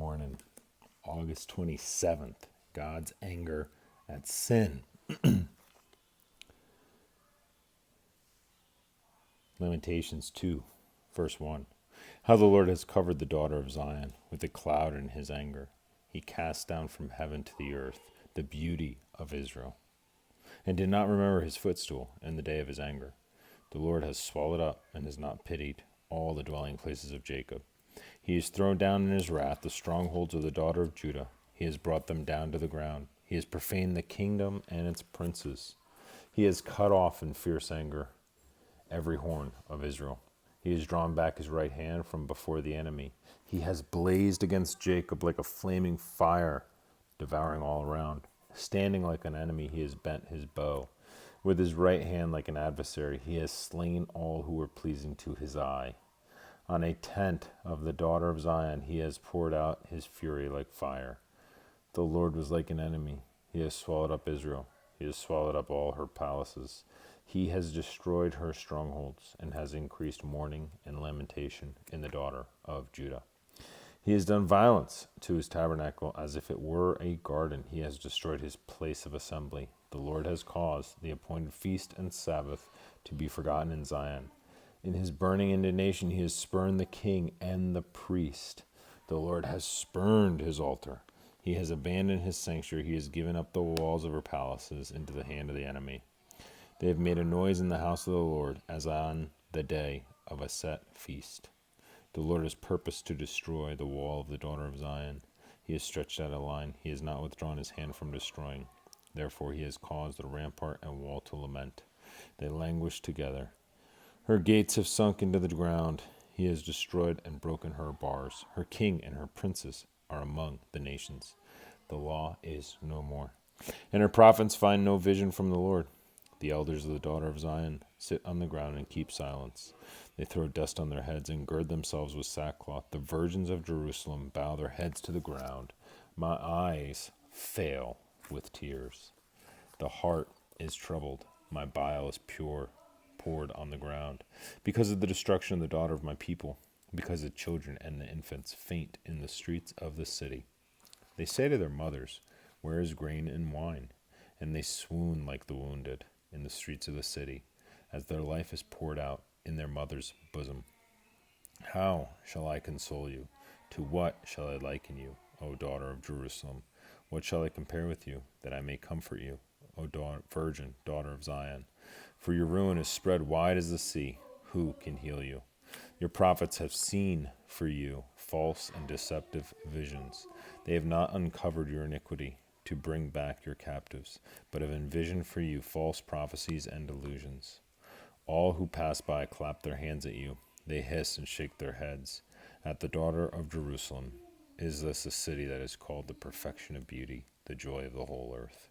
morning, August 27th. God's anger at sin. Lamentations 2, verse 1. How the Lord has covered the daughter of Zion with a cloud in his anger. He cast down from heaven to the earth the beauty of Israel, and did not remember his footstool in the day of his anger. The Lord has swallowed up and has not pitied all the dwelling places of Jacob. He has thrown down in his wrath the strongholds of the daughter of Judah. He has brought them down to the ground. He has profaned the kingdom and its princes. He has cut off in fierce anger every horn of Israel. He has drawn back his right hand from before the enemy. He has blazed against Jacob like a flaming fire, devouring all around. Standing like an enemy, he has bent his bow. With his right hand like an adversary, he has slain all who were pleasing to his eye. On a tent of the daughter of Zion, he has poured out his fury like fire. The Lord was like an enemy. He has swallowed up Israel. He has swallowed up all her palaces. He has destroyed her strongholds and has increased mourning and lamentation in the daughter of Judah. He has done violence to his tabernacle as if it were a garden. He has destroyed his place of assembly. The Lord has caused the appointed feast and Sabbath to be forgotten in Zion. In his burning indignation, he has spurned the king and the priest. The Lord has spurned his altar. He has abandoned his sanctuary. He has given up the walls of her palaces into the hand of the enemy. They have made a noise in the house of the Lord as on the day of a set feast. The Lord has purposed to destroy the wall of the daughter of Zion. He has stretched out a line. He has not withdrawn his hand from destroying. Therefore he has caused the rampart and wall to lament. They languish together. Her gates have sunk into the ground. He has destroyed and broken her bars. Her king and her princes are among the nations. The law is no more, and her prophets find no vision from the Lord. The elders of the daughter of Zion sit on the ground and keep silence. They throw dust on their heads and gird themselves with sackcloth. The virgins of Jerusalem bow their heads to the ground. My eyes fail with tears. The heart is troubled. My bile is poured on the ground, because of the destruction of the daughter of my people, because the children and the infants faint in the streets of the city. They say to their mothers, where is grain and wine? And they swoon like the wounded in the streets of the city, as their life is poured out in their mother's bosom. How shall I console you? To what shall I liken you, O daughter of Jerusalem? What shall I compare with you, that I may comfort you, O virgin daughter of Zion? For your ruin is spread wide as the sea. Who can heal you? Your prophets have seen for you false and deceptive visions. They have not uncovered your iniquity to bring back your captives, but have envisioned for you false prophecies and delusions. All who pass by clap their hands at you. They hiss and shake their heads. At the daughter of Jerusalem, is this a city that is called the perfection of beauty, the joy of the whole earth?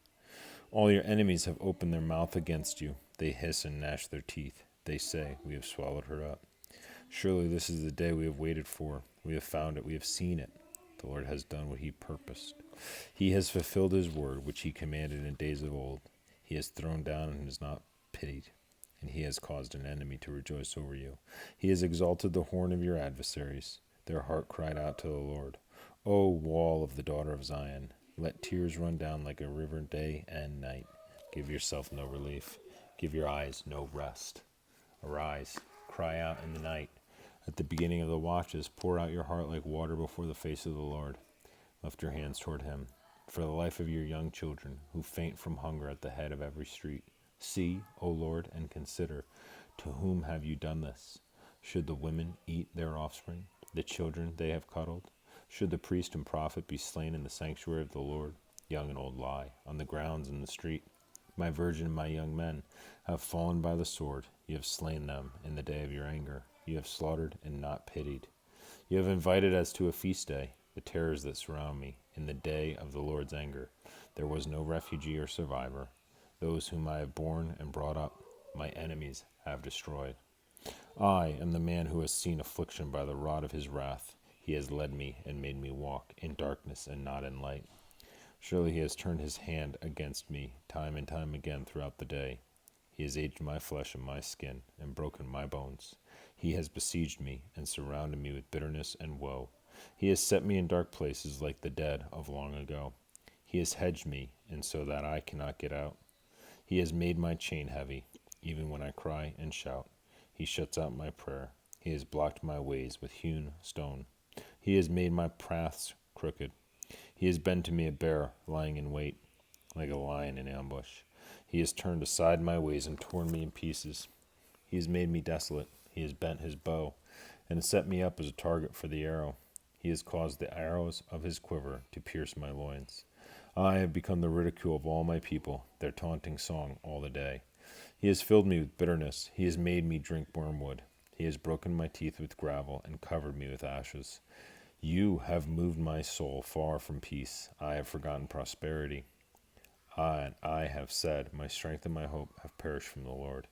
All your enemies have opened their mouth against you. They hiss and gnash their teeth. They say, we have swallowed her up. Surely this is the day we have waited for. We have found it. We have seen it. The Lord has done what he purposed. He has fulfilled his word, which he commanded in days of old. He has thrown down and has not pitied, and he has caused an enemy to rejoice over you. He has exalted the horn of your adversaries. Their heart cried out to the Lord. O wall of the daughter of Zion, let tears run down like a river day and night. Give yourself no relief. Give your eyes no rest. Arise, cry out in the night. At the beginning of the watches, pour out your heart like water before the face of the Lord. Lift your hands toward him. For the life of your young children, who faint from hunger at the head of every street. See, O Lord, and consider, to whom have you done this? Should the women eat their offspring, the children they have cuddled? Should the priest and prophet be slain in the sanctuary of the Lord? Young and old lie on the grounds in the street. My virgin and my young men have fallen by the sword. You have slain them in the day of your anger. You have slaughtered and not pitied. You have invited as to a feast day the terrors that surround me. In the day of the Lord's anger, there was no refugee or survivor. Those whom I have borne and brought up, my enemies have destroyed. I am the man who has seen affliction by the rod of his wrath. He has led me and made me walk in darkness and not in light. Surely he has turned his hand against me time and time again throughout the day. He has aged my flesh and my skin and broken my bones. He has besieged me and surrounded me with bitterness and woe. He has set me in dark places like the dead of long ago. He has hedged me, and so that I cannot get out. He has made my chain heavy, even when I cry and shout. He shuts out my prayer. He has blocked my ways with hewn stone. He has made my paths crooked. He has been to me a bear lying in wait, like a lion in ambush. He has turned aside my ways and torn me in pieces. He has made me desolate. He has bent his bow and set me up as a target for the arrow. He has caused the arrows of his quiver to pierce my loins. I have become the ridicule of all my people, their taunting song all the day. He has filled me with bitterness. He has made me drink wormwood. He has broken my teeth with gravel and covered me with ashes. You have moved my soul far from peace. I have forgotten prosperity. I have said, my strength and my hope have perished from the Lord.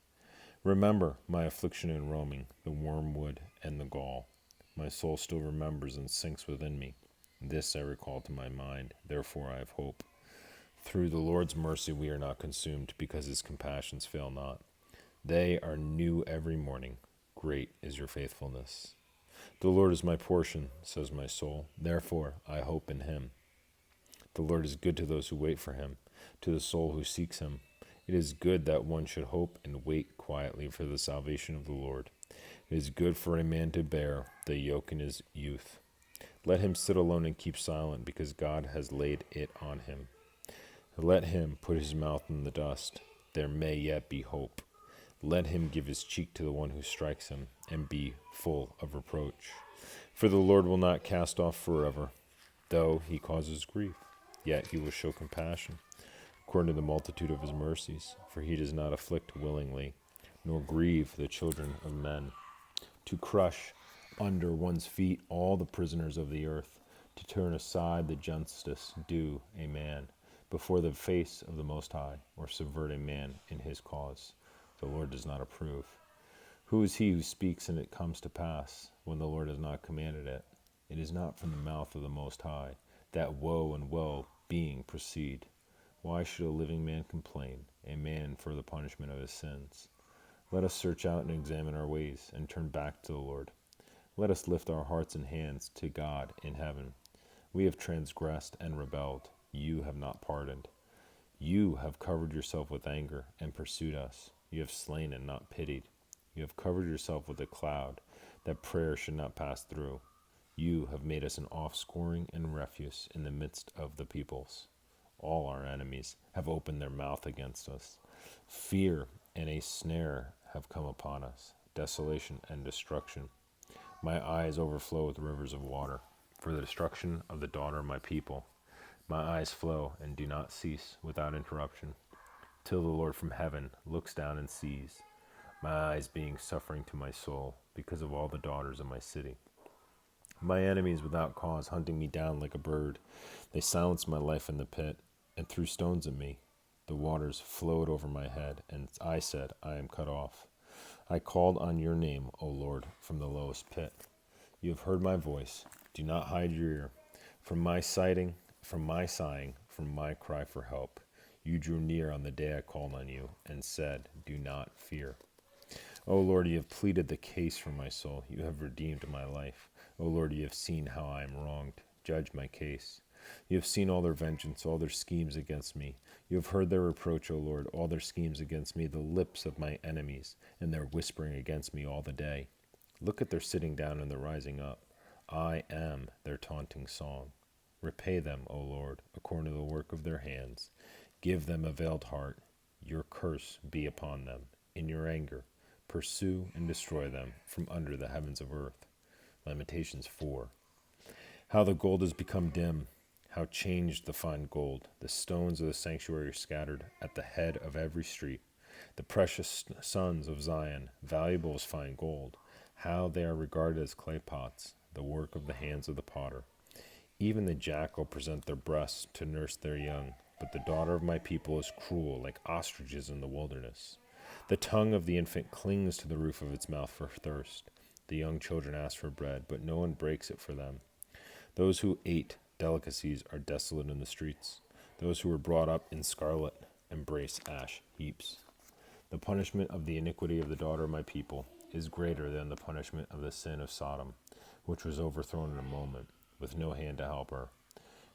Remember my affliction and roaming, the wormwood and the gall. My soul still remembers and sinks within me. This I recall to my mind, therefore I have hope. Through the Lord's mercy we are not consumed, because his compassions fail not. They are new every morning. Great is your faithfulness. The Lord is my portion, says my soul. Therefore I hope in him. The Lord is good to those who wait for him, to the soul who seeks him. It is good that one should hope and wait quietly for the salvation of the Lord. It is good for a man to bear the yoke in his youth. Let him sit alone and keep silent, because God has laid it on him. Let him put his mouth in the dust. There may yet be hope. Let him give his cheek to the one who strikes him, and be full of reproach. For the Lord will not cast off forever, though he causes grief. Yet he will show compassion, according to the multitude of his mercies. For he does not afflict willingly, nor grieve the children of men. To crush under one's feet all the prisoners of the earth, to turn aside the justice due a man before the face of the Most High, or subvert a man in his cause. The Lord does not approve. Who is he who speaks and it comes to pass, when the Lord has not commanded it? It is not from the mouth of the Most High that woe and well-being proceed. Why should a living man complain, a man for the punishment of his sins? Let us search out and examine our ways, and turn back to the Lord. Let us lift our hearts and hands to God in heaven. We have transgressed and rebelled. You have not pardoned. You have covered yourself with anger and pursued us. You have slain and not pitied. You have covered yourself with a cloud, that prayer should not pass through. You have made us an offscouring and refuse in the midst of the peoples. All our enemies have opened their mouth against us. Fear and a snare have come upon us, desolation and destruction. My eyes overflow with rivers of water, for the destruction of the daughter of my people. My eyes flow and do not cease without interruption, till the Lord from heaven looks down and sees. My eyes being suffering to my soul, because of all the daughters of my city. My enemies without cause hunting me down like a bird. They silenced my life in the pit, and threw stones at me. The waters flowed over my head, and I said, I am cut off. I called on your name, O Lord, from the lowest pit. You have heard my voice. Do not hide your ear. From my sighing, from my cry for help. You drew near on the day I called on you, and said, do not fear. O Lord, you have pleaded the case for my soul. You have redeemed my life. O Lord, you have seen how I am wronged. Judge my case. You have seen all their vengeance, all their schemes against me. You have heard their reproach, O Lord, all their schemes against me, the lips of my enemies, and their whispering against me all the day. Look at their sitting down and their rising up. I am their taunting song. Repay them, O Lord, according to the work of their hands. Give them a veiled heart. Your curse be upon them. In your anger, pursue and destroy them from under the heavens of earth. Lamentations 4. How the gold has become dim, how changed the fine gold. The stones of the sanctuary are scattered at the head of every street. The precious sons of Zion, valuable as fine gold, how they are regarded as clay pots, the work of the hands of the potter. Even the jackal present their breasts to nurse their young, but the daughter of my people is cruel, like ostriches in the wilderness. The tongue of the infant clings to the roof of its mouth for thirst. The young children ask for bread, but no one breaks it for them. Those who ate delicacies are desolate in the streets. Those who were brought up in scarlet embrace ash heaps. The punishment of the iniquity of the daughter of my people is greater than the punishment of the sin of Sodom, which was overthrown in a moment. with no hand to help her.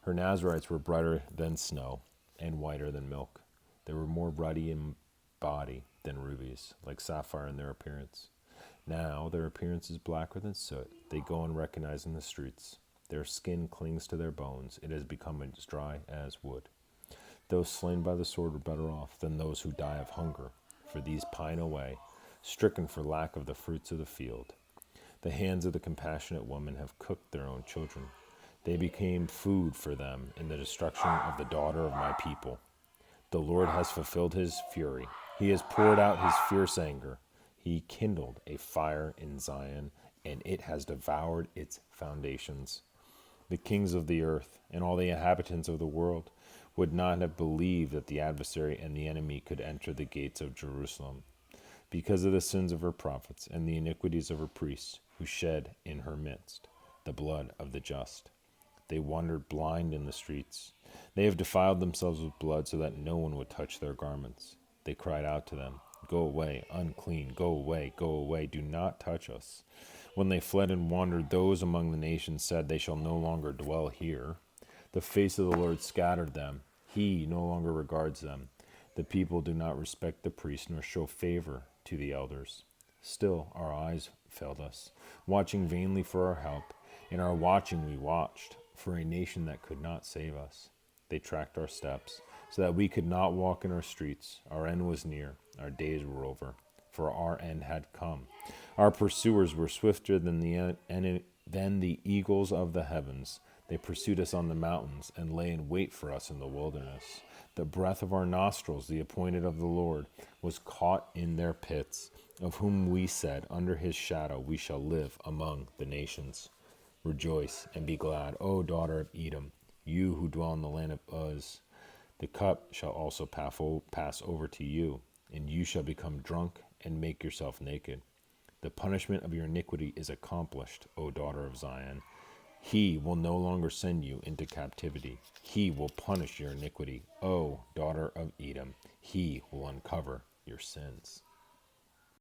Her Nazarites were brighter than snow and whiter than milk. They were more ruddy in body than rubies, like sapphire in their appearance. Now their appearance is blacker than soot. They go unrecognized in the streets. Their skin clings to their bones. It has become as dry as wood. Those slain by the sword are better off than those who die of hunger, for these pine away, stricken for lack of the fruits of the field. The hands of the compassionate woman have cooked their own children. They became food for them in the destruction of the daughter of my people. The Lord has fulfilled his fury. He has poured out his fierce anger. He kindled a fire in Zion, and it has devoured its foundations. The kings of the earth and all the inhabitants of the world would not have believed that the adversary and the enemy could enter the gates of Jerusalem, because of the sins of her prophets and the iniquities of her priests, who shed in her midst the blood of the just. They wandered blind in the streets. They have defiled themselves with blood so that no one would touch their garments. They cried out to them, "Go away, unclean, go away, do not touch us." When they fled and wandered, those among the nations said, "They shall no longer dwell here." The face of the Lord scattered them. He no longer regards them. The people do not respect the priest nor show favor to the elders. Still our eyes failed us, watching vainly for our help. In our watching we watched for a nation that could not save us. They tracked our steps, so that we could not walk in our streets. Our end was near, our days were over, for our end had come. Our pursuers were swifter than the eagles of the heavens. They pursued us on the mountains and lay in wait for us in the wilderness. The breath of our nostrils, the appointed of the Lord, was caught in their pits, of whom we said, "Under his shadow we shall live among the nations." Rejoice and be glad, O daughter of Edom, you who dwell in the land of Uz. The cup shall also pass over to you, and you shall become drunk and make yourself naked. The punishment of your iniquity is accomplished, O daughter of Zion. He will no longer send you into captivity. He will punish your iniquity, O daughter of Edom. He will uncover your sins.